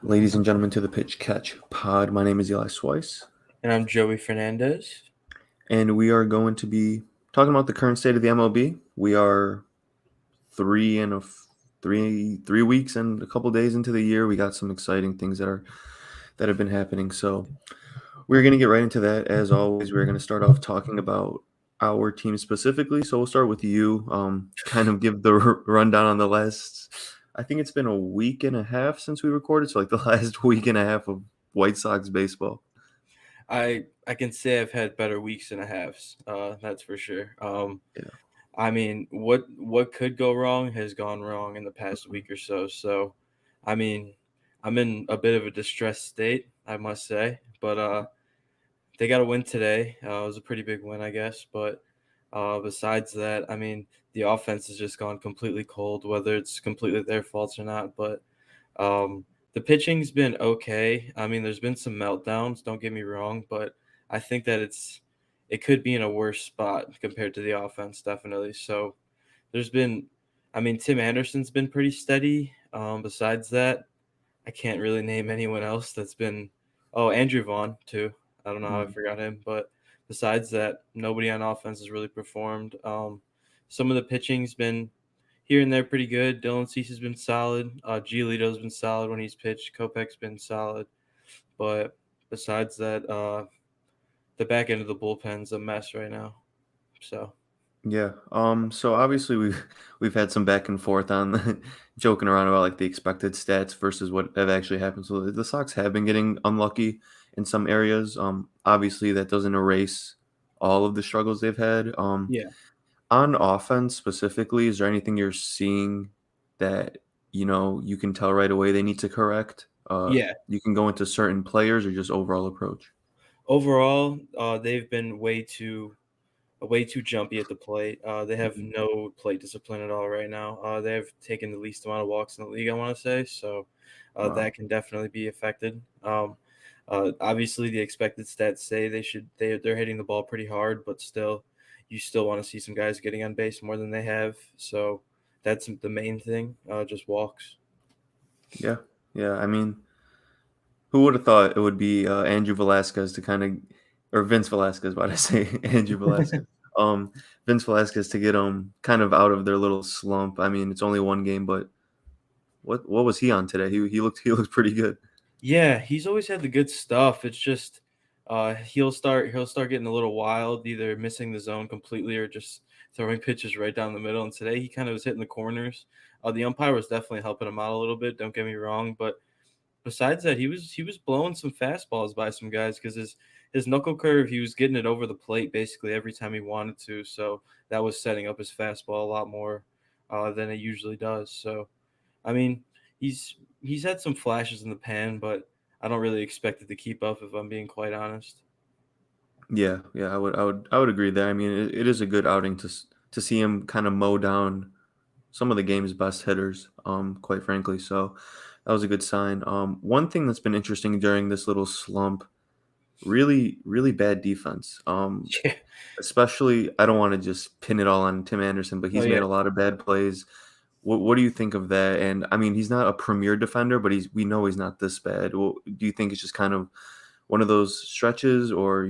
Ladies and gentlemen, to the Pitch Catch Pod. My name is Eli Swice, And I'm Joey Fernandez. and we are going to be talking about the current state of the MLB. We are three and a f- three weeks and a couple days into the year. We got some exciting things that have been happening. So we're going to get right into that. As always, we're going to start off talking about our team specifically. So we'll start with you. Kind of give the rundown on the last. I think it's been a week and a half since we recorded. So like the last week and a half of White Sox baseball. I can say I've had better weeks and a halves. That's for sure. Yeah. I mean, what could go wrong has gone wrong in the past week or so. So, I mean, I'm in a bit of a distressed state, I must say. But they got a win today. It was a pretty big win, I guess. But besides that, I mean, the offense has just gone completely cold, whether it's completely their faults or not. But Um, the pitching's been okay. I mean, there's been some meltdowns, don't get me wrong, but I think that it could be in a worse spot compared to the offense, definitely. So there's been, I mean, Tim Anderson's been pretty steady. Besides that, I can't really name anyone else that's been. Oh, Andrew Vaughn too. I don't know how I Mm. forgot him, but besides that, nobody on offense has really performed. Some of the pitching's been here and there pretty good. Dylan Cease has been solid. Giolito's been solid when he's pitched. Kopech's been solid, but besides that, the back end of the bullpen's a mess right now. So Yeah. So obviously we've had some back and forth on joking around about like the expected stats versus what have actually happened. So the Sox have been getting unlucky in some areas. Obviously that doesn't erase all of the struggles they've had. yeah, On offense specifically, is there anything you're seeing that you can tell right away they need to correct? yeah. You can go into certain players or just overall approach. Overall, they've been way too jumpy at the plate. They have Mhm. no plate discipline at all right now. They have taken the least amount of walks in the league, I want to say. So Wow. that can definitely be affected. Obviously, the expected stats say they're hitting the ball pretty hard, but still, you still want to see some guys getting on base more than they have. So that's the main thing. Just walks. Yeah. Yeah. I mean, who would have thought it would be Andrew Velasquez to kind of, or Vince Velasquez? Why did I say Andrew Velasquez? Um, Vince Velasquez to get them kind of out of their little slump. I mean, it's only one game, but what was he on today? He looked pretty good. Yeah, he's always had the good stuff. It's just he'll start getting a little wild, either missing the zone completely or just throwing pitches right down the middle. And today he kind of was hitting the corners. The umpire was definitely helping him out a little bit. Don't get me wrong, but besides that, he was blowing some fastballs by some guys because his knuckle curve, he was getting it over the plate basically every time he wanted to. So that was setting up his fastball a lot more than it usually does. So I mean, he's had some flashes in the pan, but I don't really expect it to keep up if I'm being quite honest. Yeah, yeah, I would agree there. I mean, it is a good outing to see him kind of mow down some of the game's best hitters. Quite frankly, so that was a good sign. One thing that's been interesting during this little slump, really, really bad defense. Yeah. Especially, I don't want to just pin it all on Tim Anderson, but Oh he's made yeah. a lot of bad plays. What do you think of that? And I mean, he's not a premier defender, but we know he's not this bad. Well, do you think it's just kind of one of those stretches, or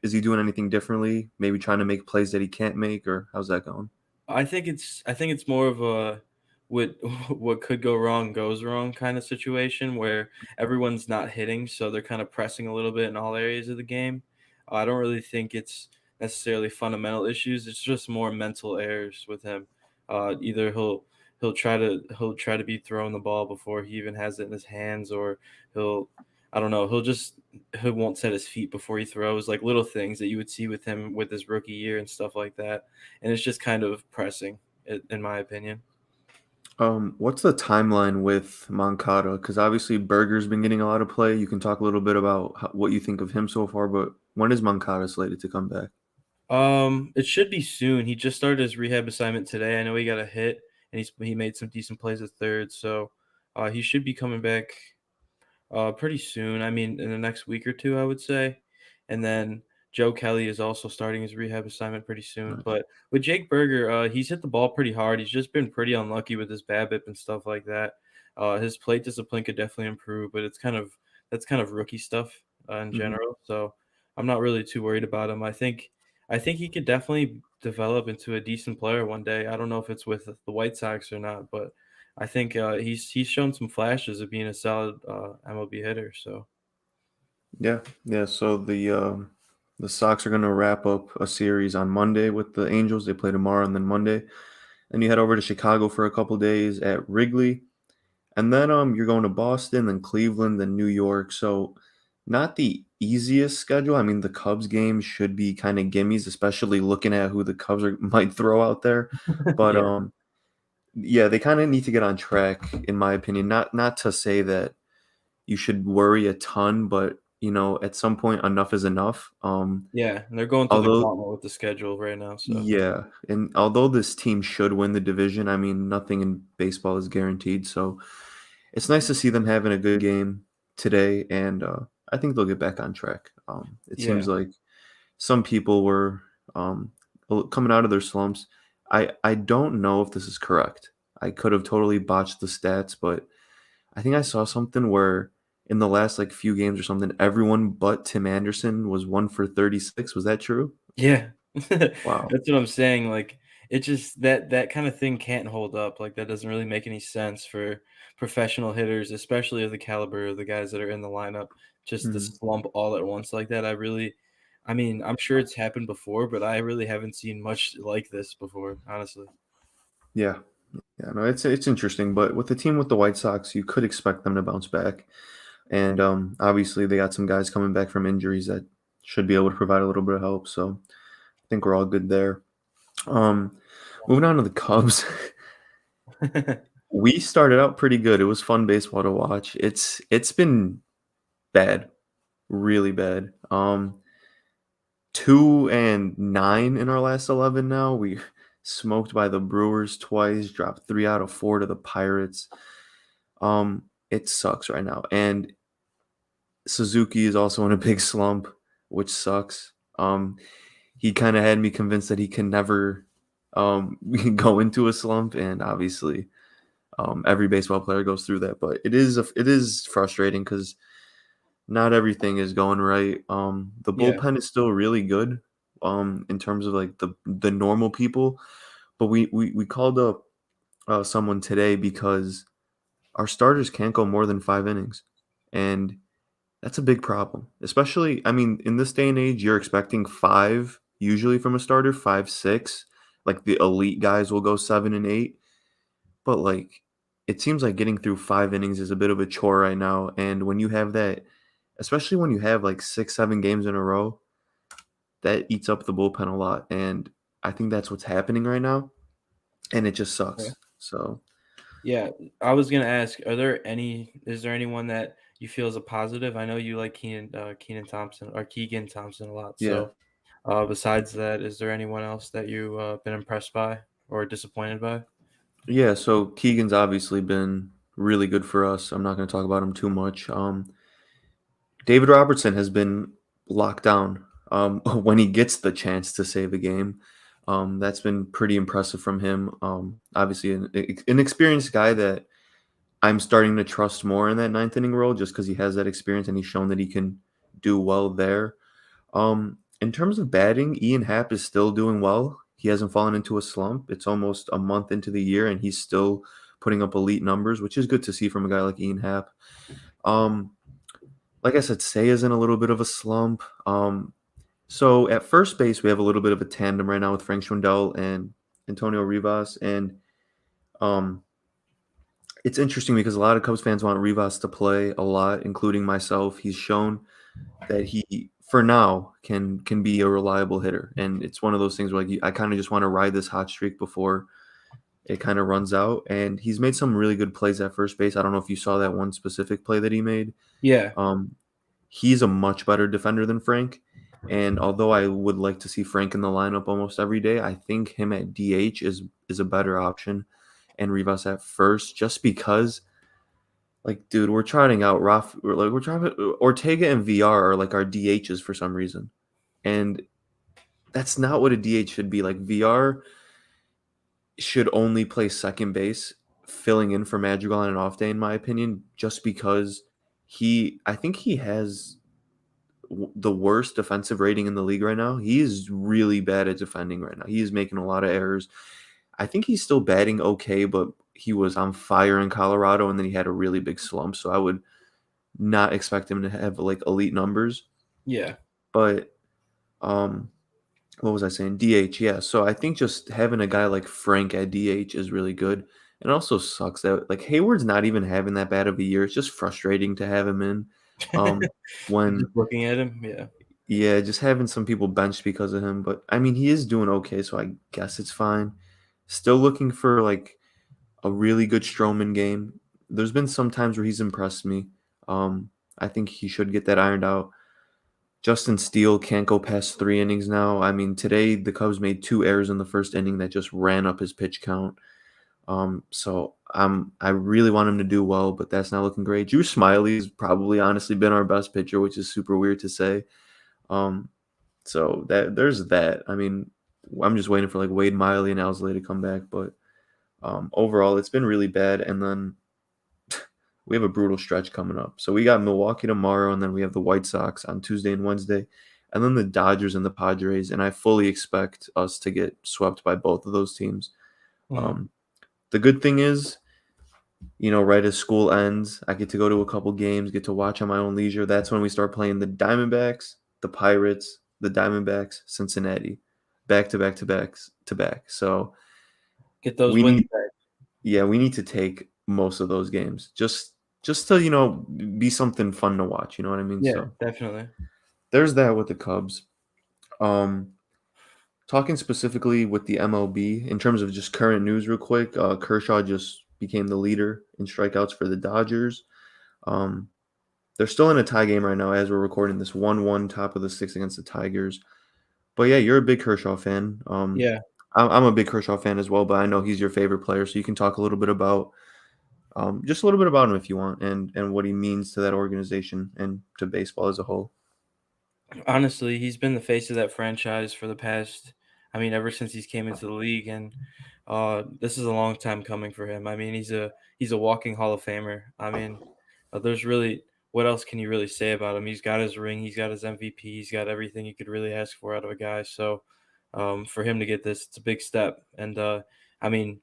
is he doing anything differently? Maybe trying to make plays that he can't make, or how's that going? I think it's more of a what what could go wrong goes wrong kind of situation where everyone's not hitting, so they're kind of pressing a little bit in all areas of the game. I don't really think it's necessarily fundamental issues. It's just more mental errors with him. Either he'll try to be throwing the ball before he even has it in his hands, or he'll I don't know he won't set his feet before he throws, like little things that you would see with him with his rookie year and stuff like that, and it's just kind of pressing, in my opinion. What's the timeline with Moncada? Because obviously Berger's been getting a lot of play. You can talk a little bit about what you think of him so far, but when is Moncada slated to come back? It should be soon. He just started his rehab assignment today. I know he got a hit and he made some decent plays at third, so he should be coming back pretty soon. I mean, in the next week or two, I would say. And then Joe Kelly is also starting his rehab assignment pretty soon. Nice. But with Jake Berger, he's hit the ball pretty hard. He's just been pretty unlucky with his BABIP and stuff like that. His plate discipline could definitely improve, but that's kind of rookie stuff in Mhm. general. So I'm not really too worried about him. I think he could definitely develop into a decent player one day. I don't know if it's with the White Sox or not, but I think he's shown some flashes of being a solid MLB hitter. So Yeah, yeah. So the Sox are going to wrap up a series on Monday with the Angels. They play tomorrow and then Monday. And you head over to Chicago for a couple days at Wrigley, and then you're going to Boston, then Cleveland, then New York. So not the easiest schedule. I mean, the Cubs games should be kind of gimmies, especially looking at who the Cubs might throw out there. But yeah, yeah, they kind of need to get on track, in my opinion. Not to say that you should worry a ton, but at some point, enough is enough. yeah, and they're going through the Although gauntlet with the schedule right now. So Yeah, and although this team should win the division, I mean, nothing in baseball is guaranteed. So it's nice to see them having a good game today, and I think they'll get back on track. It yeah, seems like some people were coming out of their slumps. I don't know if this is correct. I could have totally botched the stats, but I think I saw something where in the last like few games or something, everyone but Tim Anderson was 1 for 36. Was that true? yeah. Wow. That's what I'm saying. Like it just that kind of thing can't hold up. Like that doesn't really make any sense for professional hitters, especially of the caliber of the guys that are in the lineup. Just to Mhm. slump all at once like that. I mean, I'm sure it's happened before, but I really haven't seen much like this before, honestly. Yeah. Yeah, no, it's interesting, but with the team with the White Sox, you could expect them to bounce back, and obviously they got some guys coming back from injuries that should be able to provide a little bit of help. So I think we're all good there. Um, Moving on to the Cubs, we started out pretty good. It was fun baseball to watch. It's been bad, really bad. 2-9 in our last 11 now. We smoked by the Brewers twice, dropped 3 out of 4 to the Pirates. It sucks right now. And Suzuki is also in a big slump, which sucks. He kind of had me convinced that he can never go into a slump, and obviously, every baseball player goes through that. But it is frustrating because not everything is going right. The Yeah. bullpen is still really good, in terms of like the normal people. But we called up someone today because our starters can't go more than 5 innings, and that's a big problem. Especially, I mean, in this day and age, you're expecting five usually from a starter, 5, 6. Like the elite guys will go 7 and 8, but like it seems like getting through 5 innings is a bit of a chore right now. And when you have that, especially when you have like 6, 7 games in a row, that eats up the bullpen a lot. And I think that's what's happening right now, and it just Okay. sucks. So Yeah, I was gonna ask, is there anyone that you feel is a positive? I know you like Keenan Thompson or Keegan Thompson a lot. yeah, So, besides that, is there anyone else that you been impressed by or disappointed by? yeah. So Keegan's obviously been really good for us. I'm not going to talk about him too much. David Robertson has been locked down when he gets the chance to save a game. That's been pretty impressive from him. Obviously, an experienced guy that I'm starting to trust more in that ninth inning role just because he has that experience and he's shown that he can do well there. In terms of batting, Ian Happ is still doing well. He hasn't fallen into a slump. It's almost a month into the year and he's still putting up elite numbers, which is good to see from a guy like Ian Happ. Um, like I said, Say is in a little bit of a slump. So at first base, we have a little bit of a tandem right now with Frank Schwindel and Antonio Rivas, and um, it's interesting because a lot of Cubs fans want Rivas to play a lot, including myself. He's shown that he, for now, can be a reliable hitter, and it's one of those things where like I kind of just want to ride this hot streak before it kind of runs out. And he's made some really good plays at first base. I don't know if you saw that one specific play that he made. Yeah. Um, he's a much better defender than Frank. And although I would like to see Frank in the lineup almost every day, I think him at DH is a better option, and Rivas at first, just because, like, dude, we're trotting out we're trying Ortega and VR are like our DHs for some reason, and that's not what a DH should be. Like VR should only play second base filling in for Madrigal on an off day, in my opinion, just because I think he has the worst defensive rating in the league right now. He is really bad at defending right now. He is making a lot of errors. I think he's still batting okay, but he was on fire in Colorado, and then he had a really big slump. So I would not expect him to have like elite numbers. Yeah. But um, what was I saying? DH, yeah. So I think just having a guy like Frank at DH is really good. It also sucks that like Hayward's not even having that bad of a year. It's just frustrating to have him in. When Just looking at him, yeah. Yeah, just having some people benched because of him. But I mean, he is doing okay, so I guess it's fine. Still looking for like a really good Stroman game. There's been some times where he's impressed me. I think he should get that ironed out. Justin Steele can't go past 3 innings now. I mean, today the Cubs made 2 errors in the first inning that just ran up his pitch count. I really want him to do well, but that's not looking great. Drew Smiley's probably honestly been our best pitcher, which is super weird to say. Um, so there's that. I mean, I'm just waiting for like Wade Miley and Alzolay to come back, but overall it's been really bad. And then we have a brutal stretch coming up. So we got Milwaukee tomorrow, and then we have the White Sox on Tuesday and Wednesday, and then the Dodgers and the Padres. And I fully expect us to get swept by both of those teams. Mhm. Um, the good thing is, right as school ends, I get to go to a couple games, get to watch on my own leisure. That's when we start playing the Diamondbacks, the Pirates, the Diamondbacks, Cincinnati, back to back to backs to back. So Get those we wins need, back. yeah, we need to take most of those games just to be something fun to watch. You know what I mean? Yeah, So definitely. there's that with the Cubs. Um, Talking specifically with the MLB in terms of just current news, real quick, Kershaw just became the leader in strikeouts for the Dodgers. Um, They're still in a tie game right now as we're recording this 1-1 top of the sixth against the Tigers. But yeah, you're a big Kershaw fan. Yeah. I'm a big Kershaw fan as well, but I know he's your favorite player, so you can talk a little bit about just a little bit about him if you want, and what he means to that organization and to baseball as a whole. Honestly, he's been the face of that franchise for the past, I mean, ever since he's came into the league, and this is a long time coming for him. I mean, he's a walking Hall of Famer. I mean, there's really what else can you really say about him? He's got his ring, he's got his MVP, he's got everything you could really ask for out of a guy. So, for him to get this, it's a big step. And I mean,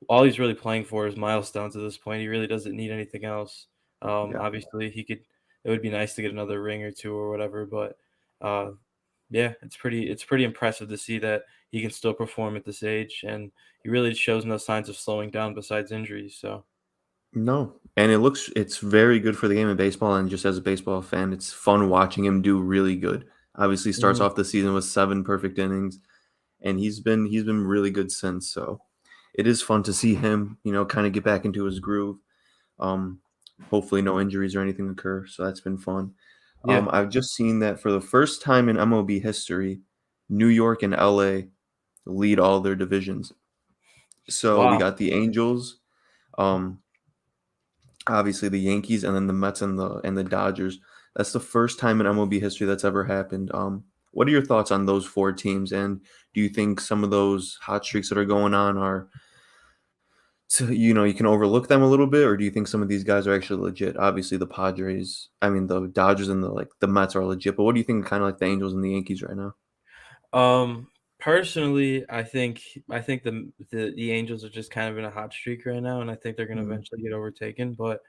all he's really playing for is milestones at this point. He really doesn't need anything else. Yeah. Obviously, he could. It would be nice to get another ring or two or whatever, but uh, yeah, it's pretty impressive to see that he can still perform at this age, and he really shows no signs of slowing down besides injuries. So No. And it's very good for the game of baseball. And just as a baseball fan, it's fun watching him do really good. Obviously, starts Mhm. off the season with 7 perfect innings, and he's been really good since. So it is fun to see him, kind of get back into his groove. Um, Hopefully, no injuries or anything occur. So that's been fun. Yeah, I've just seen that for the first time in MLB history, New York and LA lead all their divisions. So we wow. got the Angels, um, obviously the Yankees, and then the Mets and the Dodgers. That's the first time in MLB history that's ever happened. What are your thoughts on those 4 teams? And do you think some of those hot streaks that are going on are, so, you can overlook them a little bit, or do you think some of these guys are actually legit? Obviously, the Dodgers and the Mets are legit, but what do you think of kind of like the Angels and the Yankees right now? Um, Personally, I think the Angels are just kind of in a hot streak right now, and I think they're going to Mhm. eventually get overtaken. But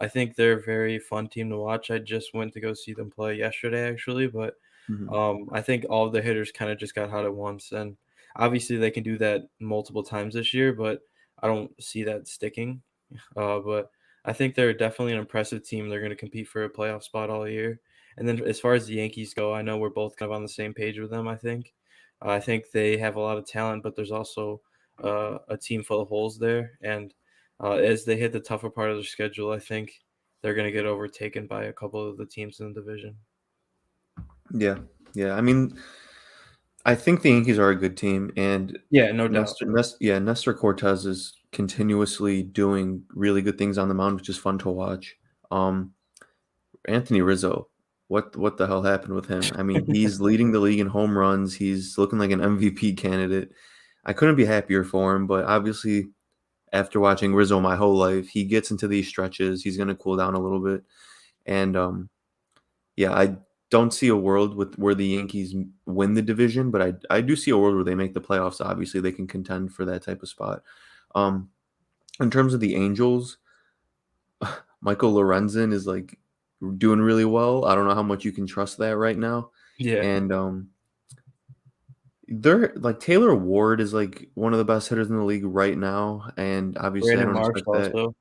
I think they're a very fun team to watch. I just went to go see them play yesterday, actually, but Mhm. I think all of the hitters kind of just got hot at once, and obviously they can do that multiple times this year, but I don't see that sticking. But I think they're definitely an impressive team. They're going to compete for a playoff spot all year. And then as far as the Yankees go, I know we're both kind of on the same page with them. I think they have a lot of talent, but there's also a team full of holes there. And as they hit the tougher part of their schedule, I think they're going to get overtaken by a couple of the teams in the division. Yeah, yeah. I mean, I think the Yankees are a good team, and Yeah, no doubt. Nestor Cortez is continuously doing really good things on the mound, which is fun to watch. Um, Anthony Rizzo, what the hell happened with him? I mean, he's leading the league in home runs. He's looking like an MVP candidate. I couldn't be happier for him, but obviously after watching Rizzo my whole life. He gets into these stretches, he's going to cool down a little bit. And yeah, I don't see a world with where the Yankees win the division, but I do see a world where they make the playoffs. Obviously, they can contend for that type of spot. Um, in terms of the Angels, Michael Lorenzen is like doing really well. I don't know how much you can trust that right now. Yeah, And they're like Taylor Ward is like one of the best hitters in the league right now. And obviously I Brandon don't Marsh expect that. also.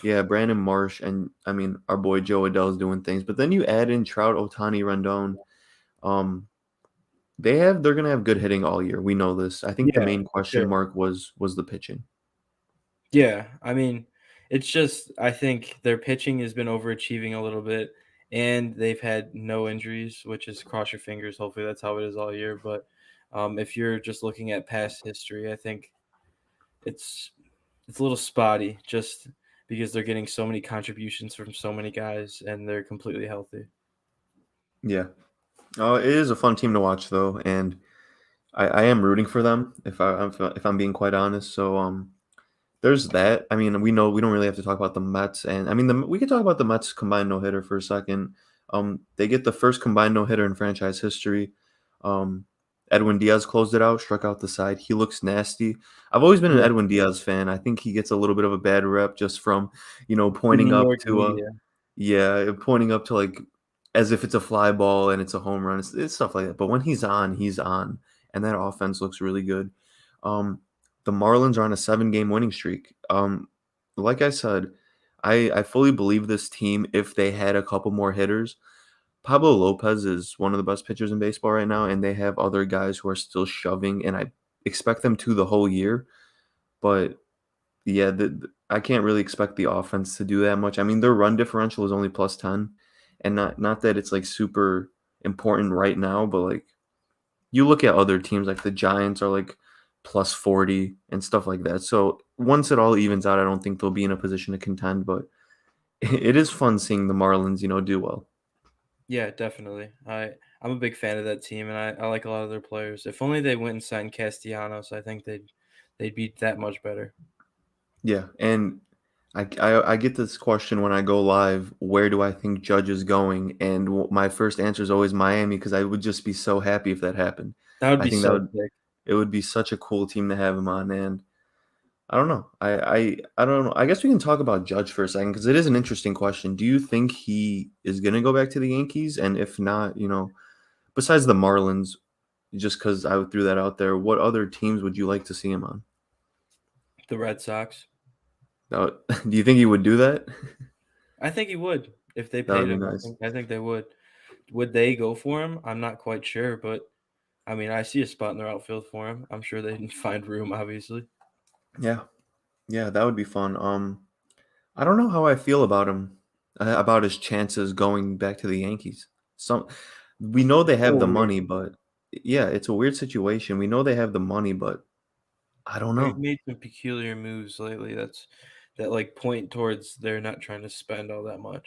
Yeah, Brandon Marsh and I mean our boy Joe Adele's doing things. But then you add in Trout, Otani, Rendon. Um they're gonna have good hitting all year. We know this. I think the Yeah, main for question sure. mark was the pitching. Yeah, I mean, it's just I think their pitching has been overachieving a little bit, and they've had no injuries, which is cross your fingers. Hopefully, that's how it is all year. But if you're just looking at past history, I think it's it's a little spotty, just because they're getting so many contributions from so many guys, and they're completely healthy. Yeah. Oh, it is a fun team to watch though, and I am rooting for them if I'm being quite honest. So there's that. I mean, we know we don't really have to talk about the Mets, and I mean, we could talk about the Mets combined no hitter for a second. They get the first combined no hitter in franchise history. Um, Edwin Diaz closed it out, struck out the side. He looks nasty. I've always been an Yeah, Edwin Diaz fan. I think he gets a little bit of a bad rep just from, the pointing New up York to media. yeah, pointing up to like as if it's a fly ball and it's a home run. It's stuff like that. But when he's on, and that offense looks really good. Um, the Marlins are on a 7-game winning streak. Like I said, I fully believe this team if they had a couple more hitters. Pablo Lopez is one of the best pitchers in baseball right now, and they have other guys who are still shoving, and I expect them to the whole year. But yeah, I can't really expect the offense to do that much. I mean, their run differential is only plus 10, and not that it's like super important right now, but like you look at other teams like the Giants are like plus 40 and stuff like that. So once it all evens out, I don't think they'll be in a position to contend, but it is fun seeing the Marlins, do well. Yeah, definitely. I'm a big fan of that team, and I like a lot of their players. If only they went and signed Castellanos, I think they'd be that much better. Yeah, and I get this question when I go live, where do I think Judge is going? And my first answer is always Miami because I would just be so happy if that happened. That would I be think that so would sick. it would be such a cool team to have him on, and I don't know. I don't know. I guess we can talk about Judge for a second because it is an interesting question. Do you think he is going to go back to the Yankees? And if not, besides the Marlins, just because I threw that out there, what other teams would you like to see him on? The Red Sox. Do you think he would do that? I think he would if they That would paid be him. nice. I think they would. Would they go for him? I'm not quite sure, but I mean, I see a spot in their outfield for him. I'm sure they can find room, obviously. Yeah, yeah, that would be fun. I don't know how I feel about him, about his chances going back to the Yankees. Some we know they So have the weird. money, but yeah, it's a weird situation. We know they have the money, but I don't They've know. made some peculiar moves lately. That like point towards they're not trying to spend all that much.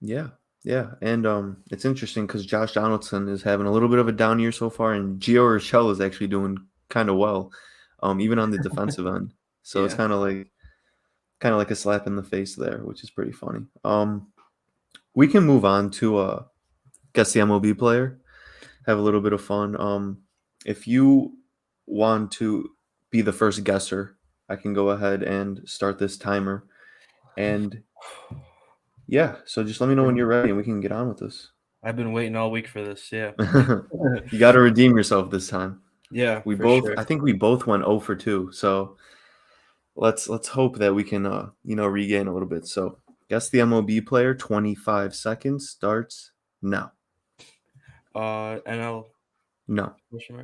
Yeah, yeah, and it's interesting because Josh Donaldson is having a little bit of a down year so far, and Gio Urshela is actually doing kind of well, even on the defensive end. So it's Yeah. kind of like a slap in the face there, which is pretty funny. We can move on to guess the MLB player. Have a little bit of fun. If you want to be the first guesser, I can go ahead and start this timer. And yeah, so just let me know when you're ready and we can get on with this. I've been waiting all week for this. Yeah. You got to redeem yourself this time. Yeah, We for both, sure. I think we both went 0 for 2. So let's hope that we can, regain a little bit. So guess the MLB player. 25 seconds starts now. NL No, question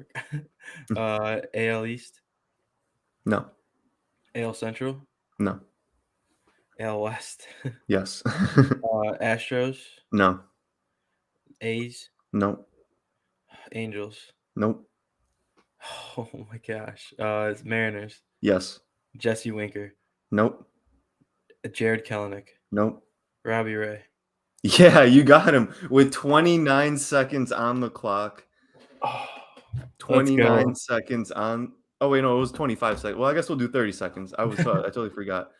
mark. AL East, no, AL Central, no, AL West, yes, Astros, no, A's, no, Angels. nope, Oh my gosh. It's Mariners, yes, Jesse Winker, nope, Jared Kelenic, nope. Robbie Ray. Yeah, you got him with 29 seconds on the clock. Oh, let's 29 go. seconds on. Oh wait, no, it was 25 seconds. Well, I guess we'll do 30 seconds. I totally forgot.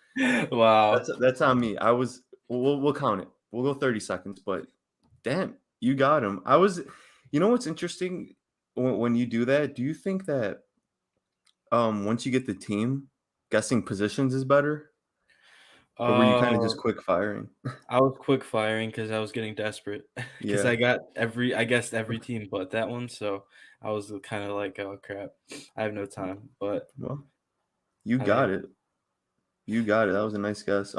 Wow. That's on me. We'll count it. We'll go 30 seconds, but damn, you got him. You know what's interesting when you do that? Do you think that once you get the team, guessing positions is better, or were you kind of Uh, just quick firing? I was quick firing because I was getting desperate because Yeah. I guessed every team but that one, so I was kind of like, oh crap, I have no time. But Well, you I mean, got it. You got it. That was a nice guess.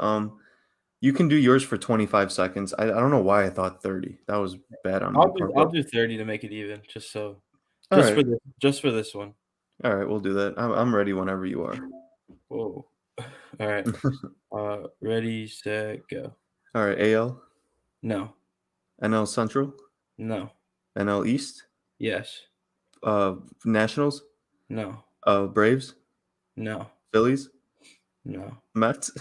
You can do yours for 25 seconds. I don't know why I thought 30. That was bad on my part, I'll but do 30 to make it even, all right. just for this one. All right, we'll do that. I'm ready whenever you are. Whoa. All right. Ready, set, go. All right, AL, No, NL Central, no, NL East, yes, uh, Nationals, no, Braves, no, Phillies, no, Mets,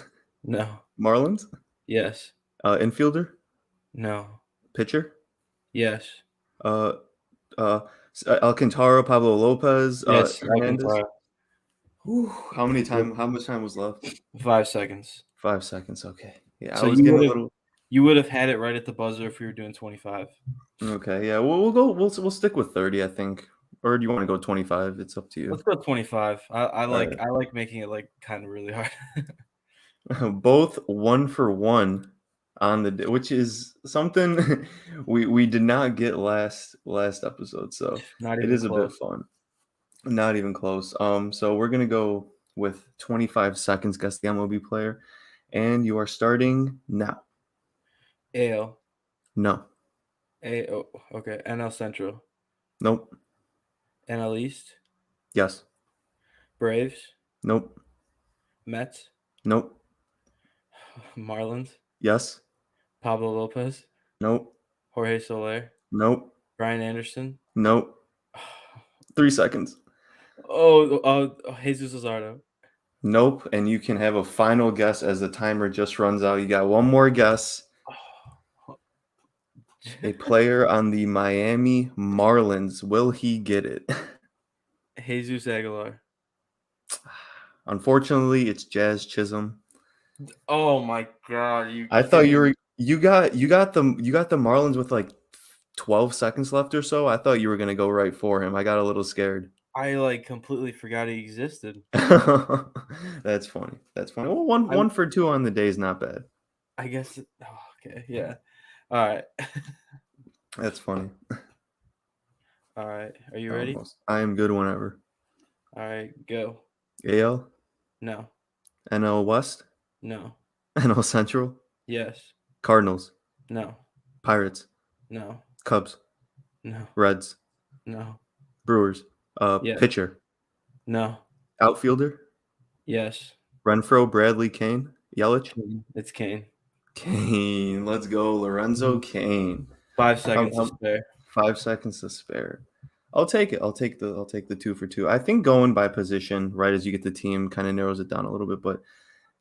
no, Marlins, yes, infielder, no, pitcher, yes, uh, uh, Alcantara, Pablo Lopez, yes, Hernandez. Alcantara. Whew, Yep. how much time was left? 5 seconds. 5 seconds. Okay. Yeah, I So was getting a little. you would have had it right at the buzzer if we were doing 25. Okay. Yeah. We'll go. We'll stick with 30, I think. Or do you want to go 25? It's up to Let's you. go 25. All right. I like making it like kind of really hard. Both 1 for 1 on which is something we did not get last episode. So Not it even is a bit close. fun. Not even close. So we're gonna go with 25 seconds. Guess the MLB player, and you are starting now. AL. No. Oh, okay. NL Central. Nope. NL East. Yes. Braves. Nope. Mets. Nope. Marlins. Yes. Pablo Lopez. Nope. Jorge Soler. Nope. Brian Anderson. Nope. 3 seconds. Jesus Luzardo. Nope. And you can have a final guess as the timer just runs out. You got one more guess. A player on the Miami Marlins. Will he get it? Jesus Aguilar. Unfortunately, it's Jazz Chisholm. Oh my God, are you I thought kidding? you got the Marlins with like 12 seconds left or so. I thought you were gonna go right for him. I got a little scared. I like completely forgot he existed. That's funny. That's funny. Well, I 1 for 2 on the day is not bad. I guess okay, yeah. All right. That's funny. All right. Are you ready? Almost. I am good whenever. All right, go. AL, No. NL West, No. NL Central, Yes. Cardinals, No. Pirates, No. Cubs, No. Reds, No. Brewers. Yes. Pitcher, No. outfielder, Yes. Renfro, Bradley, Kane, Yelich. It's Kane. Kane, let's go, Lorenzo Mhm. Kane. 5 seconds to Um, spare. 5 seconds to spare. I'll take it. I'll take the 2 for 2. I think going by position, right as you get the team, kind of narrows it down a little bit. But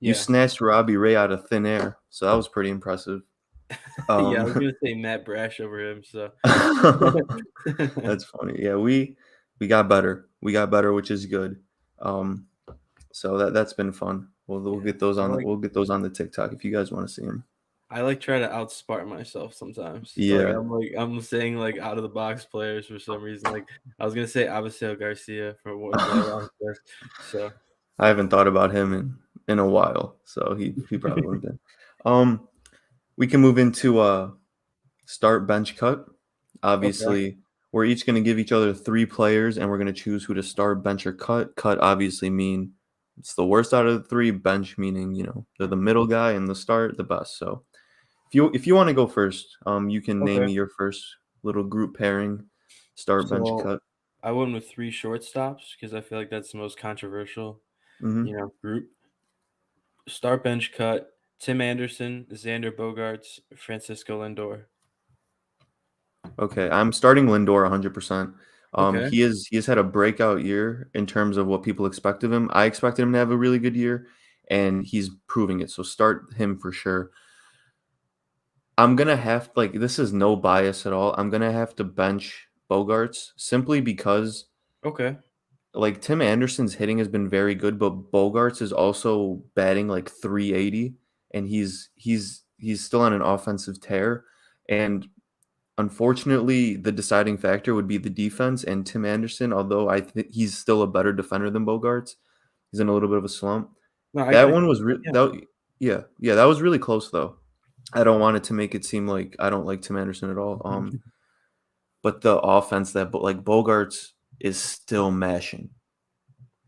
you Yeah. snatched Robbie Ray out of thin air, so that was pretty impressive. Yeah, I was Um, gonna say Matt Brash over him, so that's funny. Yeah, we got better. We got better, which is good. Um, so that's been fun. We'll yeah. get those on we'll get those on the TikTok if you guys want to see them. I like try to outsmart myself sometimes. Yeah, Like I'm saying like out of the box players for some reason. Like I was gonna say Abisail Garcia for what was around first. So I haven't thought about him in a while, so he probably wouldn't have been. We can move into start bench cut. okay. Obviously, we're each going to give each other 3 players, and we're going to choose who to start, bench, or cut. Cut obviously mean it's the worst out of the 3. Bench meaning they're the middle guy, and the start the best. So if you want to go first, you can name Okay. me your first little group pairing. Start, bench, So cut. I went with 3 shortstops because I feel like that's the most controversial, Hmm. group. Start bench cut. Tim Anderson, Xander Bogaerts, Francisco Lindor. Okay, I'm starting Lindor 100%. Okay. He has had a breakout year in terms of what people expect of him. I expected him to have a really good year, and he's proving it. So start him for sure. I'm gonna have like this is no bias at all. I'm gonna have to bench Bogarts simply because Okay. like Tim Anderson's hitting has been very good, but Bogarts is also batting like 380, and he's still on an offensive tear. And unfortunately, the deciding factor would be the defense. And Tim Anderson, although I think he's still a better defender than Bogarts, he's in a little bit of a slump. No, That one was yeah. yeah, that was really close though. I don't want it to make it seem like I don't like Tim Anderson at all. But the offense that like Bogarts is still mashing.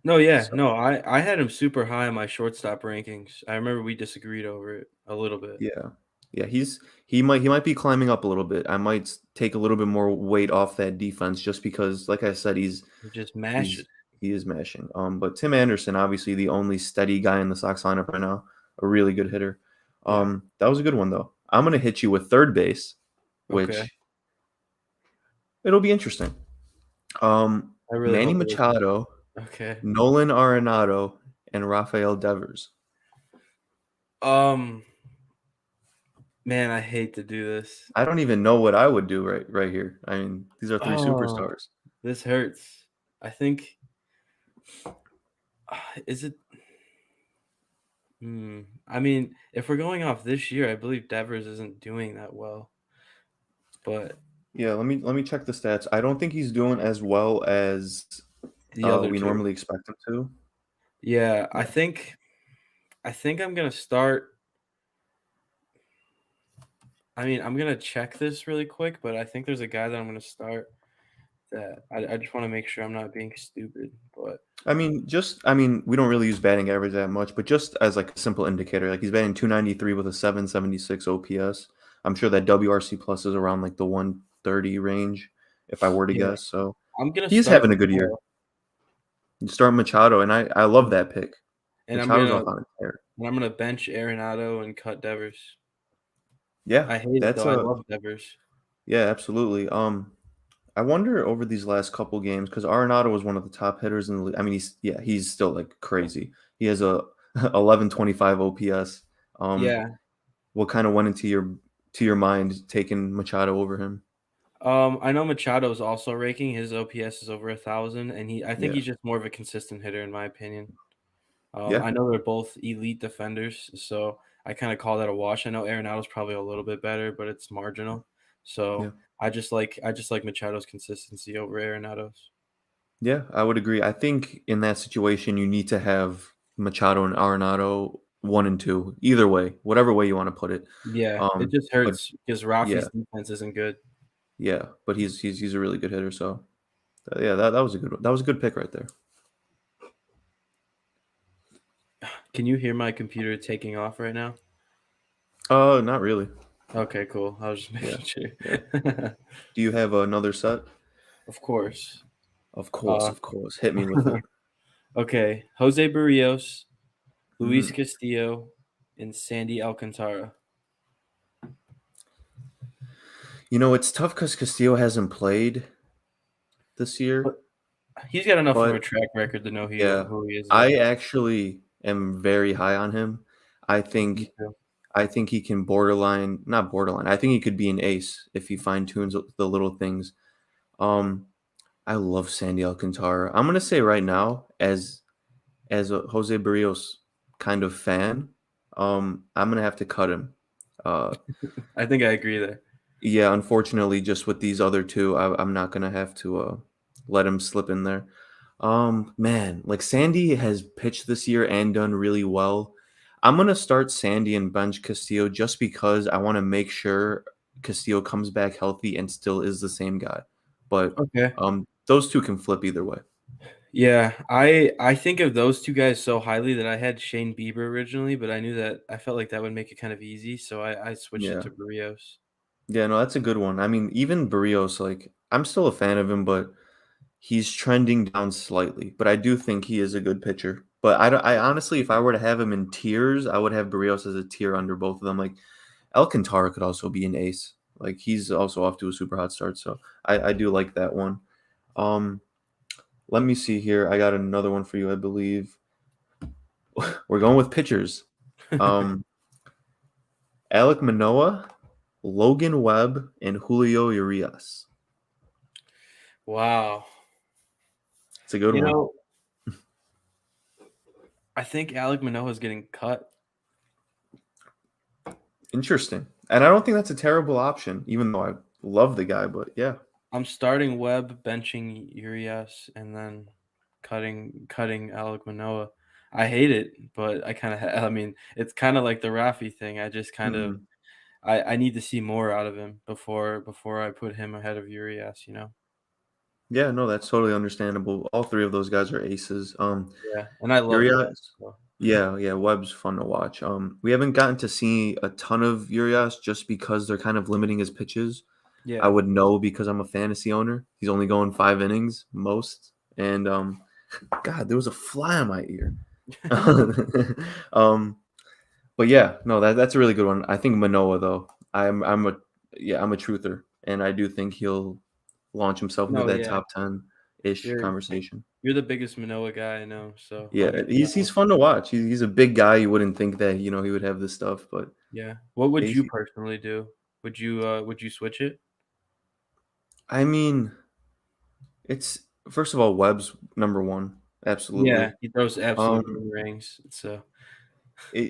No, yeah, So no, I had him super high on my shortstop rankings. I remember we disagreed over it a little bit. yeah, yeah, he might be climbing up a little bit. I might take a little bit more weight off that defense just because, like I said, He just mashed he's it. he is mashing. But Tim Anderson, obviously the only steady guy in the Sox lineup right now, a really good hitter. Yeah. That was a good one though. I'm gonna hit you with third base, Okay. which it'll be interesting. I really Manny hope it is. Machado, Okay. Nolan Arenado, and Rafael Devers. Um, man, I hate to do this. I don't even know what I would do right here. I mean, these are three Oh, superstars. this hurts. I think is it I mean, if we're going off this year, I believe Devers isn't doing that well, but Yeah, let me check the stats. I don't think he's doing as well as the other we two. normally expect him to. Yeah, Yeah. I think I'm gonna start. I mean, I'm gonna check this really quick, but I think there's a guy that I'm gonna start that I just want to make sure I'm not being stupid. But I mean, we don't really use batting average that much, but just as like a simple indicator, like he's batting 293 with a 776 OPS. I'm sure that WRC plus is around like the 130 range, if I were to yeah, guess. So I'm gonna he's start having a good year. Machado, You start Machado, and I love that pick. and Machado's off on a tear. I'm gonna bench Arenado and cut Devers. Yeah, I hate it that's though. I a love Devers. yeah, absolutely. I wonder over these last couple games because Arenado was one of the top hitters in the league. I mean, he's still like crazy. He has a 1125 OPS. Um, Yeah. what kind of went into your mind taking Machado over him? I know Machado's also raking. His OPS is over 1,000, and I think Yeah, he's just more of a consistent hitter in my opinion. yeah, I know they're both elite defenders, so I kind of call that a wash. I know Arenado's probably a little bit better, but it's marginal. yeah, So I just like Machado's consistency over Arenado's. yeah. I would agree. I think in that situation you need to have Machado and Arenado one and two, either way, whatever way you want to put it. Yeah, it Um, just but hurts because yeah, Rafi's defense isn't good. yeah, but he's a really good hitter. So yeah, that was a good that was a good pick right there. Can you hear my computer taking off right now? Not really. Okay, cool. I was just Yeah, making yeah. sure. Do you have another set? Of course. Of course, Uh, of course. Hit me with it. okay, Jose Barrios, Luis Mm. Castillo, and Sandy Alcantara. It's tough because Castillo hasn't played this year, But he's got enough of but a track record to know yeah, who he is, I though. actually am very high on him. I Me think too. I think he can borderline, not borderline. I think he could be an ace if he fine tunes the little things. Um, I love Sandy Alcantara. I'm gonna say right now, as a Jose Barrios kind of fan, I'm gonna have to cut him. Uh, I think I agree there. Yeah, unfortunately, just with these other two, I'm not gonna have to let him slip in there. Man, like Sandy has pitched this year and done really well. I'm gonna start Sandy and bench Castillo just because I want to make sure Castillo comes back healthy and still is the same guy. But Okay. those two can flip either way. Yeah, I think of those two guys so highly that I had Shane Bieber originally, but I knew that I felt like that would make it kind of easy, so I switched it Yeah, to Barrios. yeah, no, that's a good one. I mean, even Barrios, like I'm still a fan of him, but he's trending down slightly, but I do think he is a good pitcher. But I honestly, if I were to have him in tiers, I would have Barrios as a tier under both of them. Like Alcantara could also be an ace. Like he's also off to a super hot start, so I do like that one. Um, Let me see here. I got another one for you, I believe. We're going with pitchers. Um, Alec Manoa, Logan Webb, and Julio Urias. Wow. It's a good You one. know, I think Alec Manoa is getting cut. Interesting. And I don't think that's a terrible option, even though I love the guy. But yeah, I'm starting Webb, benching Urias, and then cutting Alec Manoa. I hate it, but I kind of I mean, it's kind of like the Rafi thing. I just kind of hmm I need to see more out of him before I put him ahead of Urias, you know? yeah, no, that's totally understandable. All three of those guys are aces. Yeah, and I love Webb. Urias, So. yeah, yeah, Webb's fun to watch. We haven't gotten to see a ton of Urias just because they're kind of limiting his pitches. I Yeah. would know because I'm a fantasy owner. He's only going 5 innings most, and God, there was a fly on my ear. um, but yeah, no, that's a really good one. I think Manoa though. I'm a truther, and I do think he'll launch himself into No, that yeah. top 10 ish You're conversation. you're the biggest Manoa guy I know, so Yeah, I'm sure he's that'll fun to watch. He's a big guy. You wouldn't think that he would have this stuff, but yeah. What would yeah, you personally do? Would you switch it? I mean, it's first of all, Webb's number one, Yeah, absolutely. he throws absolute Um, boomerangs, so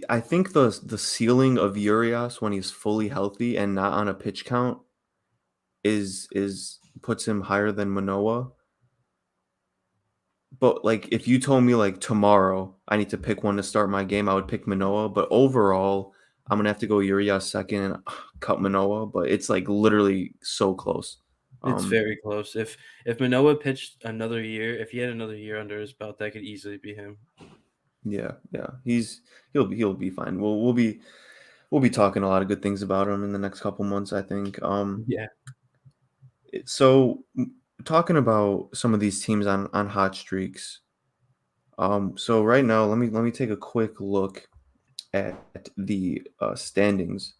I think the ceiling of Urias when he's fully healthy and not on a pitch count is puts him higher than Manoa. But like if you told me like tomorrow I need to pick one to start my game, I would pick Manoa. But overall, I'm gonna have to go Urias second and cut Manoa. But it's like literally so close. it's Um, very close. If Manoa pitched another year, if he had another year under his belt, that could easily be him. yeah, yeah, he'll be fine. We'll be talking a lot of good things about him in the next couple months, I think. Yeah. So talking about some of these teams on hot streaks. So right now, let me take a quick look at the standings.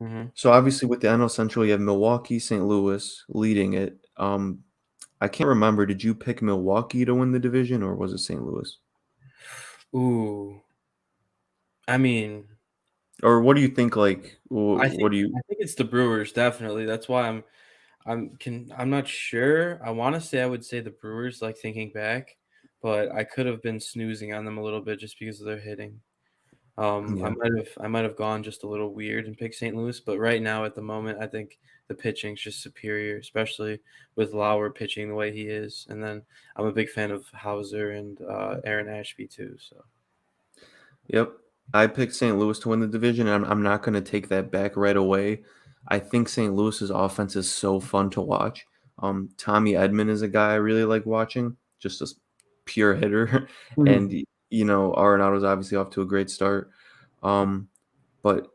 Mhm. So obviously with the NL Central, you have Milwaukee, St. Louis leading it. I can't remember. Did you pick Milwaukee to win the division, or was it St. Louis? Ooh, I mean, Or what do you think? Like, I what think do you? I think it's the Brewers, definitely. That's why I'm not sure. I wanna say I would say the Brewers, like, thinking back, but I could have been snoozing on them a little bit just because of their hitting. Yeah. I might have gone just a little weird and picked St. Louis, but right now at the moment, I think the pitching's just superior, especially with Lauer pitching the way he is. And then I'm a big fan of Hauser and Aaron Ashby too. So Yep. I picked St. Louis to win the division, and I'm not going to take that back right away. I think St. Louis's offense is so fun to watch. Tommy Edman is a guy I really like watching, just a pure hitter. Mhm. And, Arenado's obviously off to a great start. But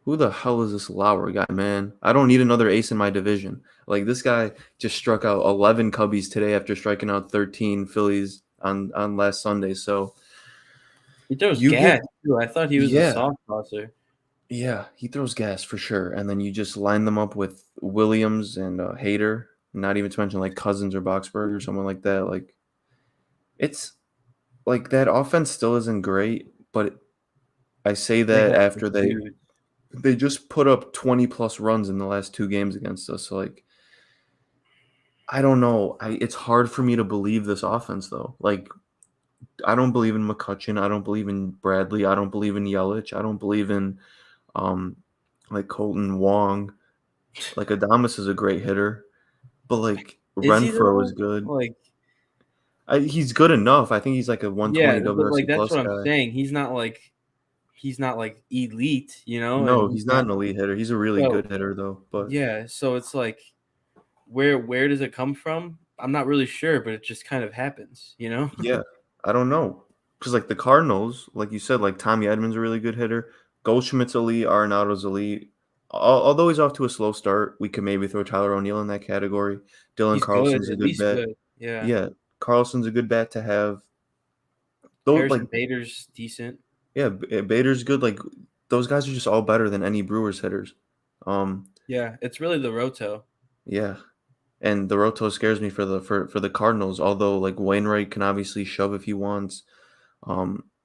who the hell is this Lauer guy, man? I don't need another ace in my division. Like, this guy just struck out 11 Cubbies today after striking out 13 Phillies on last Sunday. So He throws you get gas too. I thought he was a Yeah, soft tosser. yeah, he throws gas for sure, and then you just line them up with Williams and Hader, not even to mention like Cousins or Boxberg or someone like that. Like it's like that offense still isn't great, but I say They that have the after they dudes. they just put up 20 plus runs in the last two games against us. So like I don't know, it's hard for me to believe this offense though. Like I don't believe in McCutcheon, I don't believe in Bradley, I don't believe in Yelich, I don't believe in um like Colton Wong. Like Adames is a great hitter, but like Is he Renfro is though? good. Like, He's good enough. I think he's like a yeah, 120 but like WRC that's plus what I'm guy. saying. He's not like elite, you know, and No, he's he's not not an elite hitter. He's a really so good hitter though. But yeah, so it's like where does it come from? I'm not really sure, but it just kind of happens, you know? yeah, I don't know. Because like the Cardinals, like you said, like Tommy Edmonds a really good hitter. Goldschmidt's elite. Arenado's elite. Although he's off to a slow start, we could maybe throw Tyler O'Neill in that category. Dylan He's good, Carlson's a at good least bet. good. Yeah. Yeah, Carlson's a good bet to have. Though, like, Harrison Bader's decent. yeah, Bader's good. Like, those guys are just all better than any Brewers hitters. Um, Yeah, it's really the Roto. yeah, and the Roto scares me for the Cardinals. Although like Wainwright can obviously shove if he wants.